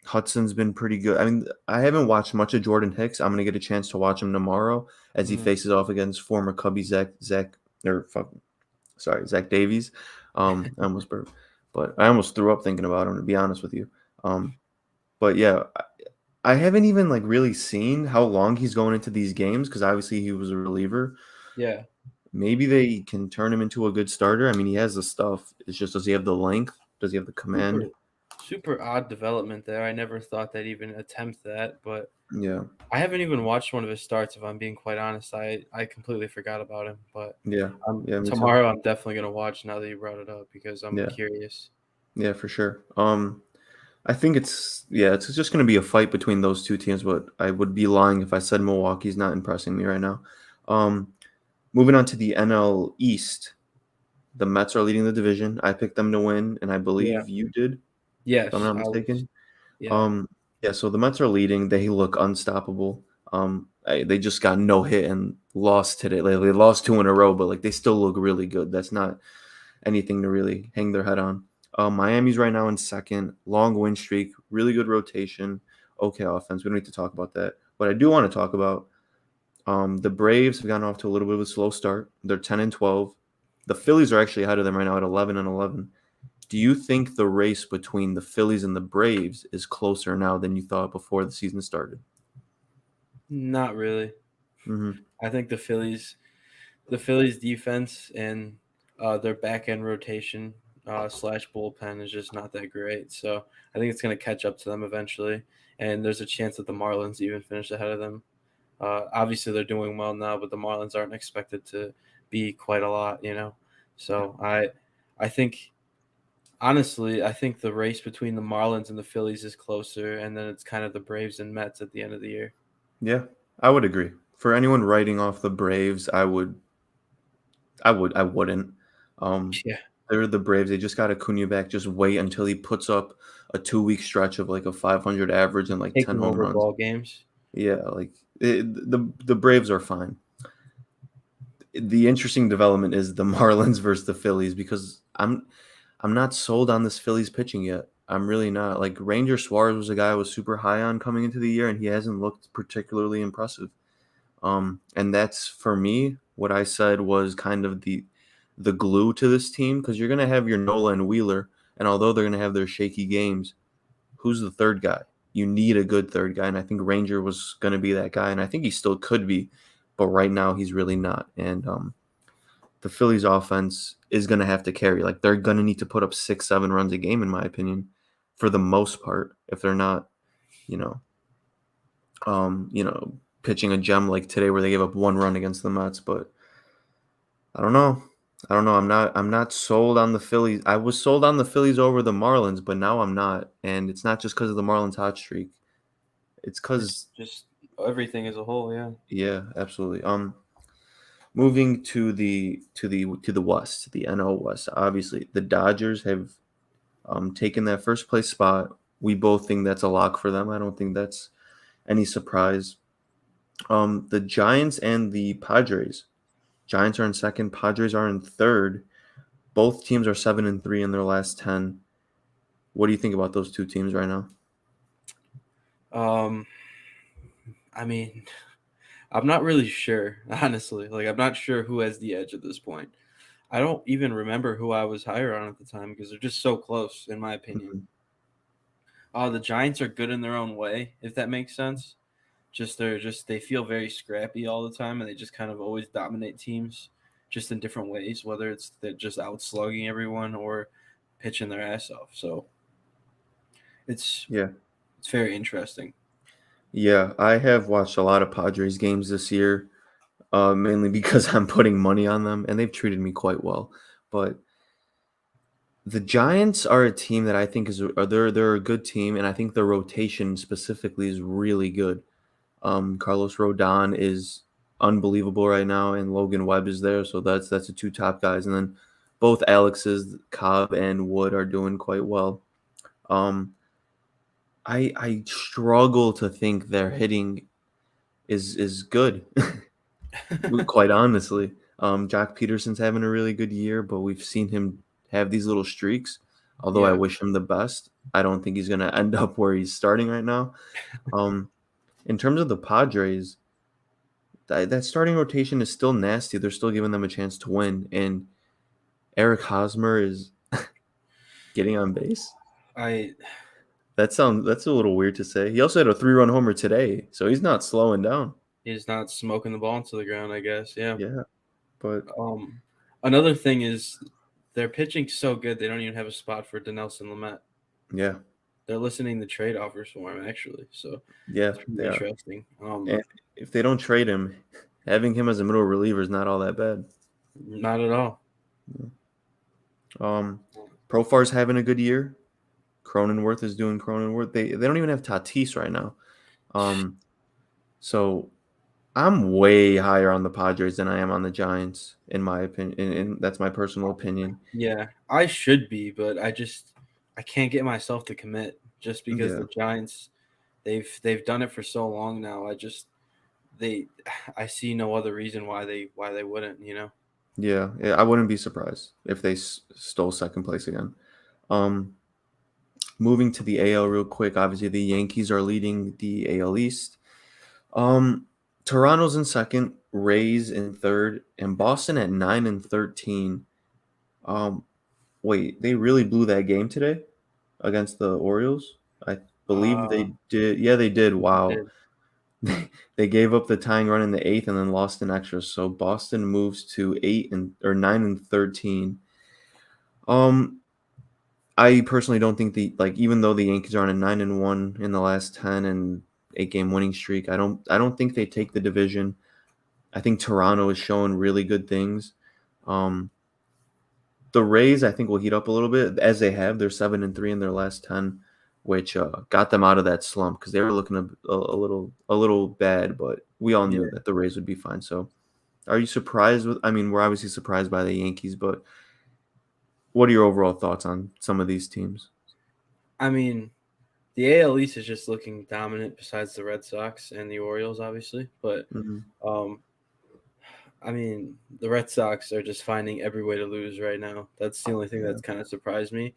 Hudson's been pretty good. I mean, I haven't watched much of Jordan Hicks. I'm gonna get a chance to watch him tomorrow as he Mhm. faces off against former Cubby Zach Davies. I almost burped. but I almost threw up thinking about him, to be honest with you. But yeah, I haven't even like really seen how long he's going into these games because obviously he was a reliever. Yeah, Maybe they can turn him into a good starter. I mean, he has the stuff. It's just, does he have the length? Does he have the super command? super odd development there. I never thought they'd even attempt that, but Yeah, I haven't even watched one of his starts. If I'm being quite honest, I completely forgot about him. But yeah, yeah. Me too. tomorrow I'm definitely gonna watch now that you brought it up because I'm Yeah, curious. yeah, for sure. I think it's just going to be a fight between those two teams, but I would be lying if I said Milwaukee's not impressing me right now. Um, Moving on to the NL East, the Mets are leading the division. I picked them to win, and I Yeah. believe you did, if I'm Yes, not I was. mistaken. Yeah. Um, yeah, so the Mets are leading. They look unstoppable. They just got no hit and lost today. They lost two in a row, but like they still look really good. That's not anything to really hang their head on. Miami's right now in second, long win streak, really good rotation, okay offense. We don't need to talk about that. But I do want to talk about the Braves have gotten off to a little bit of a slow start. They're 10-12. The Phillies are actually ahead of them right now at 11-11. Do you think the race between the Phillies and the Braves is closer now than you thought before the season started? Not really. Mm-hmm. I think the Phillies defense and their back end rotation slash bullpen is just not that great. So I think it's going to catch up to them eventually. And there's a chance that the Marlins even finish ahead of them. Obviously, they're doing well now, but the Marlins aren't expected to be quite a lot. So I think honestly, I think the race between the Marlins and the Phillies is closer, and then it's kind of the Braves and Mets at the end of the year. Yeah, I would agree. For anyone writing off the Braves, I wouldn't. Um, Yeah, they're the Braves. They just got Acuna back. Just wait until he puts up a 2 week stretch of like a 500 average and like 10 taking home over runs. ball games. Yeah, like the Braves are fine. The interesting development is the Marlins versus the Phillies because I'm not sold on this Phillies pitching yet. I'm really not. Like Ranger Suarez was a guy I was super high on coming into the year, and he hasn't looked particularly impressive. And that's for me what I said was kind of the glue to this team because you're gonna have your Nola and Wheeler, and although they're gonna have their shaky games, who's the third guy? You need a good third guy, and I think Ranger was gonna be that guy, and I think he still could be, but right now he's really not. And the Phillies offense is gonna have to carry. Like they're gonna need to put up 6, 7 runs a game, in my opinion, for the most part. If they're not, you know, pitching a gem like today where they gave up 1 run against the Mets. But I don't know. I don't know. I'm not sold on the Phillies. I was sold on the Phillies over the Marlins, but now I'm not. And it's not just because of the Marlins hot streak. It's It's because just everything as a whole. Yeah. yeah, absolutely. Moving to the West, the NL West. Obviously, the Dodgers have taken that first place spot. We both think that's a lock for them. I don't think that's any surprise. The Giants and the Padres. Giants are in second. Padres are in third. Both teams are 7-3 in their last 10. What do you think about those two teams right now? Um, I mean, I'm not really sure, honestly. Like, I'm not sure who has the edge at this point. I don't even remember who I was higher on at the time because they're just so close, in my opinion. Mhm. The Giants are good in their own way, if that makes sense. They feel very scrappy all the time, and they just kind of always dominate teams, just in different ways. Whether it's they're just outslugging everyone or pitching their ass off. So it's Yeah. it's very interesting. Yeah, I have watched a lot of Padres games this year, mainly because I'm putting money on them, and they've treated me quite well. But the Giants are a team that I think they're a good team, and I think the rotation specifically is really good. Carlos Rodon is unbelievable right now, and Logan Webb is there, so that's the two top guys, and then both Alex's Cobb and Wood are doing quite well. Um, I struggle to think their hitting is good, quite honestly. Jock Peterson's having a really good year, but we've seen him have these little streaks. Although I Yeah. wish him the best, I don't think he's gonna end up where he's starting right now. Um, in terms of the Padres, that starting rotation is still nasty. They're still giving them a chance to win. And Eric Hosmer is Getting on base. I That's a little weird to say. He also had a 3-run homer today, so he's not slowing down. He's not smoking the ball into the ground, I guess. Yeah. Yeah, but Um, Another thing is their pitching so good they don't even have a spot for Dinelson Lamet. yeah, They're listening to trade offers for him actually, so yeah, it's pretty they are. interesting. And if they don't trade him, having him as a middle reliever is not all that bad. Not at all. Profar's having a good year. Cronenworth is doing Cronenworth. They don't even have Tatis right now. So I'm way higher on the Padres than I am on the Giants, in my opinion. And that's my personal opinion. Yeah, I should be, but I can't get myself to commit just because Yeah, the Giants they've done it for so long now. They I see no other reason why they wouldn't, you know. yeah. I wouldn't be surprised if they stole second place again. Um, Moving to the AL real quick. Obviously, the Yankees are leading the AL East. Um, Toronto's in second, Rays in third, and Boston at 9-13. Um, Wait, they really blew that game today against the Orioles? I believe Uh, they did. Yeah, they did. they Wow. did. They gave up the tying run in the eighth and then lost in extra. So Boston moves to 9-13. Um, I personally don't think even though the Yankees are on a 9-1 in the last 10 and 8-game winning streak, I don't think they take the division. I think Toronto is showing really good things. Um, the Rays, I think, will heat up a little bit as they have. They're 7-3 in their last 10, which got them out of that slump because they were looking a little bad. But we all knew Yeah. that the Rays would be fine. So, are you surprised with? I mean, we're obviously surprised by the Yankees, but what are your overall thoughts on some of these teams? I mean, the AL East is just looking dominant besides the Red Sox and the Orioles, obviously. But Hmm. um, I mean, the Red Sox are just finding every way to lose right now. That's the only thing Yeah, that's kind of surprised me.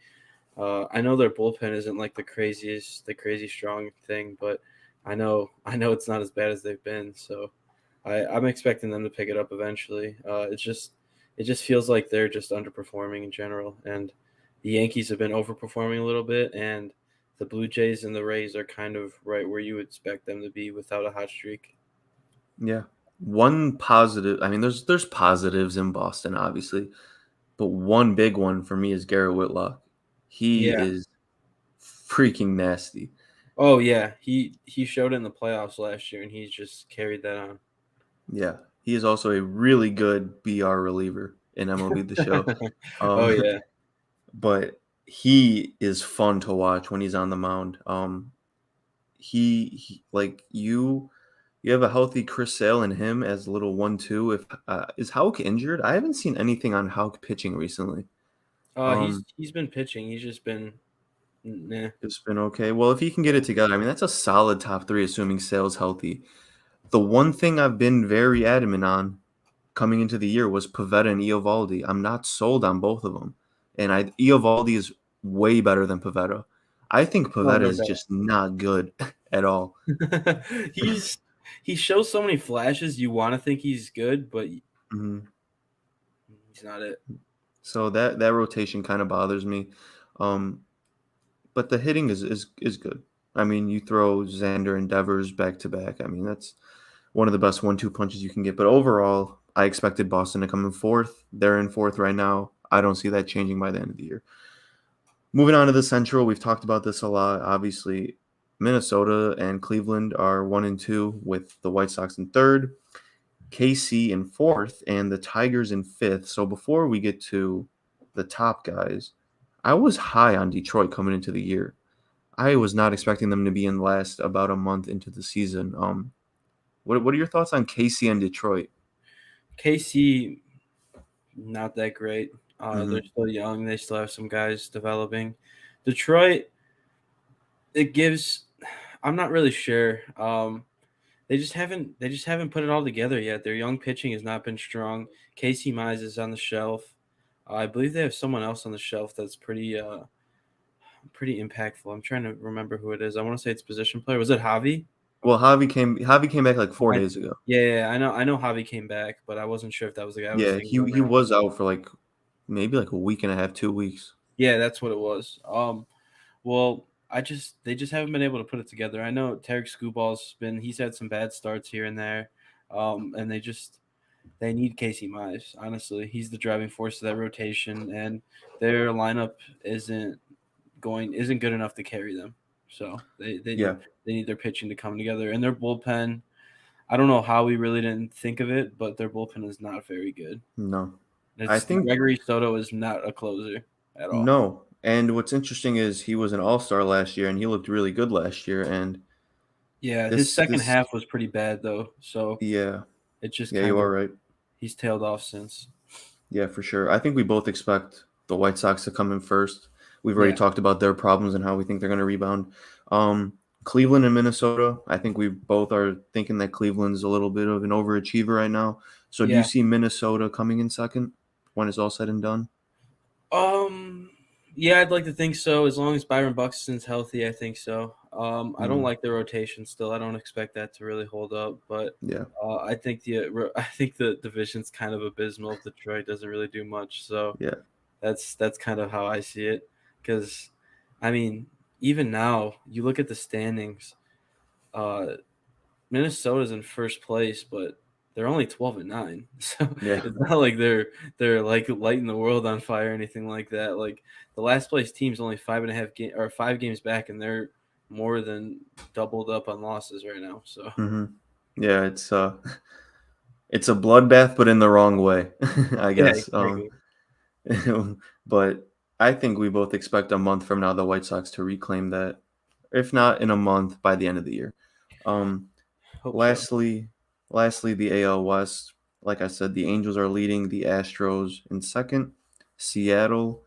I know their bullpen isn't like the crazy strong thing, but I know it's not as bad as they've been. So I'm expecting them to pick it up eventually. It just feels like they're just underperforming in general, and the Yankees have been overperforming a little bit, and the Blue Jays and the Rays are kind of right where you would expect them to be without a hot streak. yeah. One positive. I mean, there's positives in Boston, obviously, but one big one for me is Garrett Whitlock. He Yeah. is freaking nasty. Oh yeah. He showed it in the playoffs last year, and he's just carried that on. Yeah, he is also a really good BR reliever in MLB The Show. Oh Um, yeah. but he is fun to watch when he's on the mound. He like you have a healthy Chris Sale and him as a little 1-2. If is Houck injured? I haven't seen anything on Houck pitching recently. He's been pitching. He's just been nah. It's been okay. Well, if he can get it together, I mean that's a solid top three, assuming Sale's healthy. The one thing I've been very adamant on coming into the year was Pavetta and Eovaldi. I'm not sold on both of them, and Eovaldi is way better than Pavetta. I think Oh, Pavetta no is just not good at all. doubt. He shows so many flashes. You want to think he's good, but Mhm. he's not it. So that rotation kind of bothers me, um, but the hitting is good. I mean, you throw Xander and Devers back to back. I mean, that's one of the best 1-2 punches you can get. But overall, I expected Boston to come in fourth. They're in fourth right now. I don't see that changing by the end of the year. Moving on to the Central, we've talked about this a lot. Obviously, Minnesota and Cleveland are 1-2 with the White Sox in third, KC in fourth, and the Tigers in fifth. So before we get to the top guys, I was high on Detroit coming into the year. I was not expecting them to be in last about a month into the season. What are your thoughts on KC and Detroit? KC not that great. They're Hmm. still young. They still have some guys developing. Detroit, it gives. I'm not really sure. They just haven't put it all together yet. Their young pitching has not been strong. Casey Mize is on the shelf. I believe they have someone else on the shelf that's pretty impactful. I'm trying to remember who it is. I want to say it's position player. Was it Javi? Well, Javi came back like 4 days ago. Yeah, I know Javi came back, but I wasn't sure if that was the guy I was Yeah, thinking he of or he not. was out for like maybe like a week and a half, 2 weeks. Yeah, that's what it was. Well, they just haven't been able to put it together. I know Tarek he's had some bad starts here and there, and they need Casey Mize. Honestly, he's the driving force of that rotation, and their lineup isn't isn't good enough to carry them. So Yeah, they need their pitching to come together, and their bullpen. I don't know how we really didn't think of it, but their bullpen is not very good. no. I It's think Gregory Soto is not a closer at all. no. And what's interesting is he was an all-star last year and he looked really good last year and Yeah, his second this half was pretty bad though, so yeah. it just Yeah, you kind are of right. he's tailed off since. Yeah, for sure. I think we both expect the White Sox to come in first. We've already Yeah, talked about their problems and how we think they're going to rebound. Um, Cleveland and Minnesota, I think we both are thinking that Cleveland's a little bit of an overachiever right now. So do you yeah. see Minnesota coming in second when it's all said and done? Um, yeah, I'd like to think so. As long as Byron Buxton's healthy, I think so. I don't Mm, like the rotation still. I don't expect that to really hold up, but yeah. I think I think the division's kind of abysmal. If Detroit doesn't really do much, so Yeah. that's kind of how I see it. Because, I mean, even now, you look at the standings. Uh, Minnesota's in first place, but they're only 12-9. So Yeah. it's not like they're like lighting the world on fire or anything like that. Like the last place team's only 5 games back, and they're more than doubled up on losses right now. So hmm Yeah, it's a bloodbath but in the wrong way, I yeah, guess. exactly. But I think we both expect a month from now the White Sox to reclaim that, if not in a month, by the end of the year. Um, Hope so. lastly, lastly, the AL West. Like I said, the Angels are leading the Astros in second, Seattle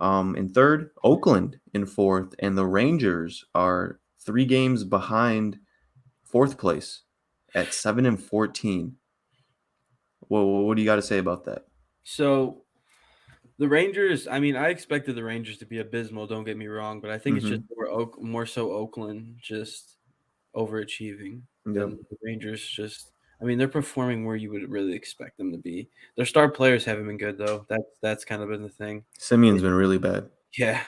in third, Oakland in fourth, and the Rangers are 3 games behind fourth place at 7-14. What do you got to say about that? So the Rangers, I mean, I expected the Rangers to be abysmal. Don't get me wrong, but I think it's just Mm-hmm. more so Oakland just overachieving Yep. than the Rangers. Just, I mean, they're performing where you would really expect them to be. Their star players haven't been good though. That's kind of been the thing. Simeon's They, been really bad. yeah,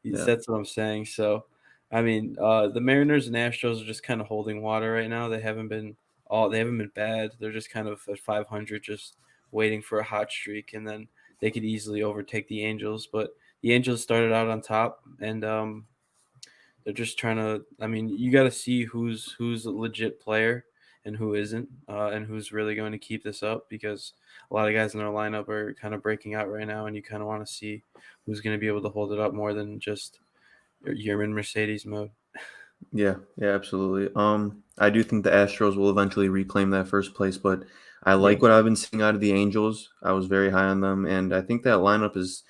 Yeah. that's what I'm saying. So, I mean, the Mariners and Astros are just kind of holding water right now. They haven't been bad. They're just kind of at 500, just waiting for a hot streak, and then they could easily overtake the Angels. But the Angels started out on top, and they're just trying to. I mean, you got to see who's a legit player and who isn't, and who's really going to keep this up because a lot of guys in their lineup are kind of breaking out right now, and you kind of want to see who's going to be able to hold it up more than just you're in Mercedes mode. Yeah, yeah, absolutely. I do think the Astros will eventually reclaim that first place, but I Yeah, like what I've been seeing out of the Angels. I was very high on them, and I think that lineup is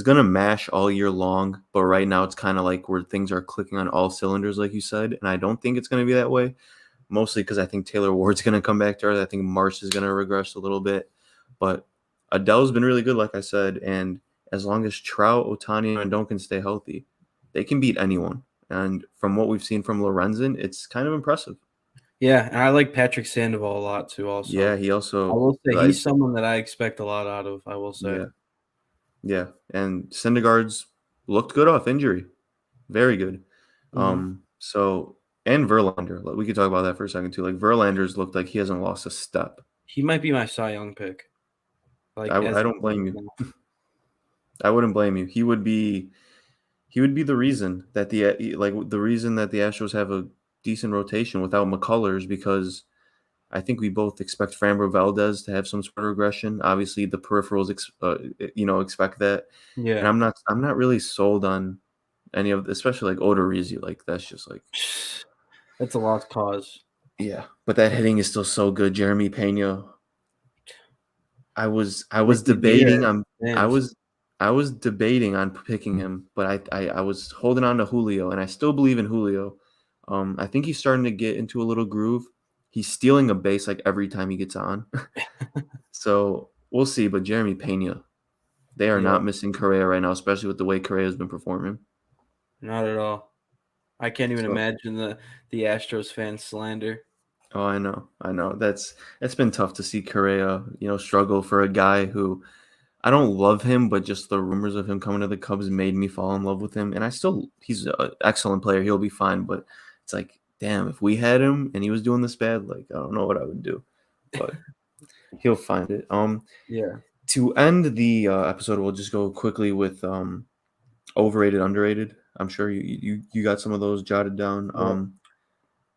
gonna mash all year long. But right now, it's kind of like where things are clicking on all cylinders, like you said, and I don't think it's gonna be that way. Mostly because I think Taylor Ward's gonna come back to earth. I think Marsh is gonna regress a little bit, but Adele's been really good, like I said, and as long as Trout, Otani, and Rendon can stay healthy, they can beat anyone. And from what we've seen from Lorenzen, it's kind of impressive. yeah, and I like Patrick Sandoval a lot too. Yeah, Also, he I also, will say like, he's someone that I expect a lot out of. I will say. yeah, yeah. And Syndergaard's looked good off injury, very good. Hmm. So and Verlander, like, we could talk about that for a second too. Like Verlander's looked like he hasn't lost a step. He might be my Cy Young pick. I, Like I as don't of blame you. now. I wouldn't blame you. He would be the reason that the reason that the Astros have a decent rotation without McCullers because I think we both expect Framber Valdez to have some sort of regression. Obviously, the peripherals, expect that, and Yeah, I'm not really sold on any of, especially like Odorizzi. Like that's just like, that's a lost cause. yeah. But that hitting is still so good. Jeremy Pena. I was Yeah, debating on I fans. was I was debating on picking him, but I was holding on to Julio, and I still believe in Julio. I think he's starting to get into a little groove. He's stealing a base like every time he gets on. So we'll see. But Jeremy Pena, they are Yeah, not missing Correa right now, especially with the way Correa's been performing. not at all. I can't even So imagine the Astros fan slander. oh, I know. That's been tough to see Correa, struggle for a guy who I don't love him, but just the rumors of him coming to the Cubs made me fall in love with him. And he's an excellent player. He'll be fine. But it's like, damn, if we had him and he was doing this bad, like, I don't know what I would do. But he'll find it. Yeah. To end the episode, we'll just go quickly with overrated, underrated. I'm sure you got some of those jotted down. Yeah.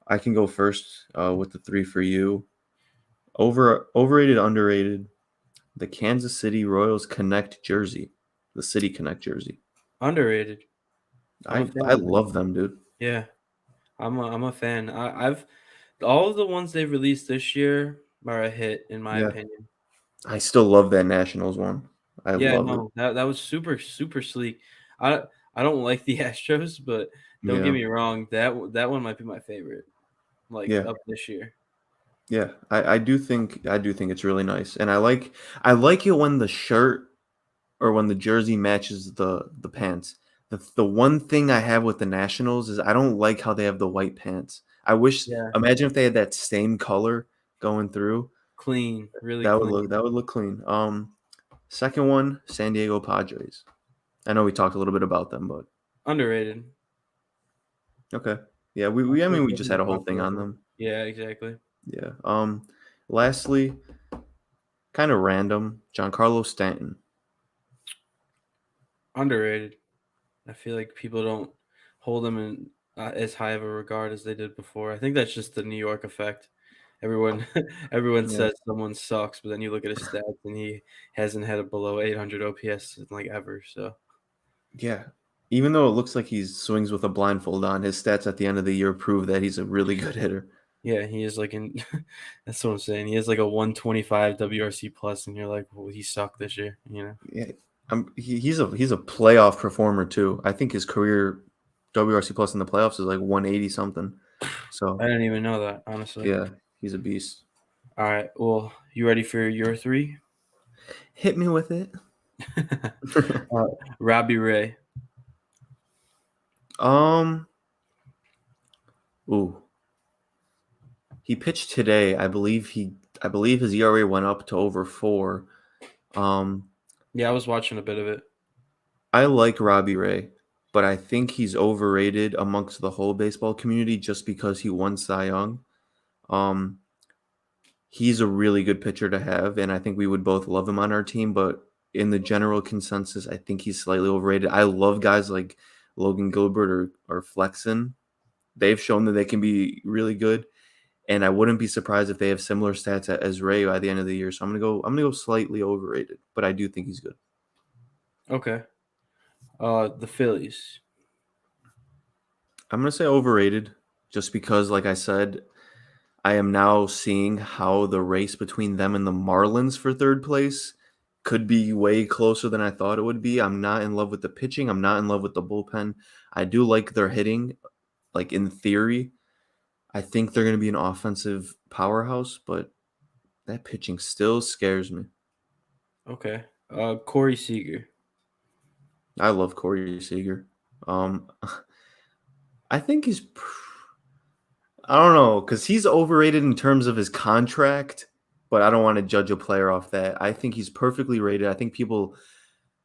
I can go first with the three for you. Overrated, underrated. The Kansas City Royals Connect jersey, the City Connect jersey. Underrated. I'm a I fan. love them, dude. Yeah. I'm a fan. I've all of the ones they've released this year are a hit in my Yeah, opinion. I still love that Nationals one. I Yeah, love it. no, that was super sleek. I I don't like the Astros, but don't get Yeah, me wrong, that one might be my favorite, like, yeah, of this year. yeah. I do think it's really nice, and I like it when the shirt or when the jersey matches the pants. The one thing I have with the Nationals is I don't like how they have the white pants. I wish Yeah, imagine if they had that same color going through. clean, really That would clean. look clean. Second one, San Diego Padres. I know we talked a little bit about them, but Underrated. okay. Yeah, I I feel mean like we they just haven't had been a whole thing popular on enough. them. Yeah, exactly. Yeah. Lastly, kind of random, Giancarlo Stanton. Underrated. I feel like people don't hold him in as high of a regard as they did before. I think that's just the New York effect. Everyone everyone Yeah. says someone sucks, but then you look at his stats and he hasn't had a below 800 OPS in like ever. So Yeah. Even though it looks like he swings with a blindfold on, his stats at the end of the year prove that he's a really good hitter. yeah, he is like in. That's what I'm saying. He has like a 125 WRC plus, and you're like, well, he sucked this year. You know? Yeah. He's a playoff performer too. I think his career WRC plus in the playoffs is like 180 something. I So didn't even know that, honestly. yeah, he's a beast. All right. Well, you ready for your three? Hit me with it. Robbie Ray. um. Ooh. He pitched today. I believe his ERA went up to over 4. Um, Yeah, I was watching a bit of it. I like Robbie Ray, but I think he's overrated amongst the whole baseball community just because he won Cy Young. Um, he's a really good pitcher to have, and I think we would both love him on our team, but in the general consensus, I think he's slightly overrated. I love guys like Logan Gilbert or Flexen. They've shown that they can be really good. And I wouldn't be surprised if they have similar stats as Ray by the end of the year. So I'm gonna go slightly overrated, but I do think he's good. Okay. The Phillies. I'm gonna say overrated, just because, like I said, I am now seeing how the race between them and the Marlins for third place could be way closer than I thought it would be. I'm not in love with the pitching. I'm not in love with the bullpen. I do like their hitting, like in theory. I think they're gonna be an offensive powerhouse, but that pitching still scares me. Okay. Corey Seager. I love Corey Seager. Um, I think I don't know because he's overrated in terms of his contract, but I don't want to judge a player off that. I think he's perfectly rated. I think people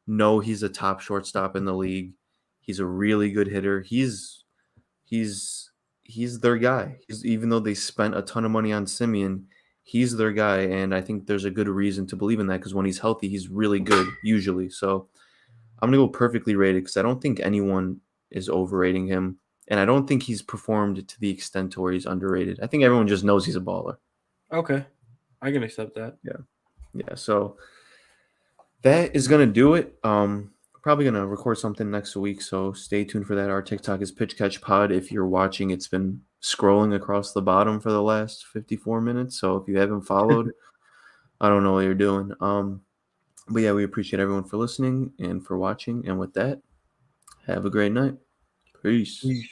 know he's a top shortstop in the league. He's a really good hitter. He's he's their guy. Even though they spent a ton of money on Simeon, he's their guy, and I think there's a good reason to believe in that because when he's healthy, he's really good usually. So I'm gonna go perfectly rated because I don't think anyone is overrating him, and I don't think he's performed to the extent to where he's underrated. I think everyone just knows he's a baller. Okay. I can accept that. Yeah, yeah. So that is gonna do it. Probably gonna record something next week, so stay tuned for that. Our TikTok is Pitch Catch Pod. If you're watching, it's been scrolling across the bottom for the last 54 minutes. So if you haven't followed, I don't know what you're doing. But yeah, we appreciate everyone for listening and for watching. And with that, have a great night. Peace. Yeesh.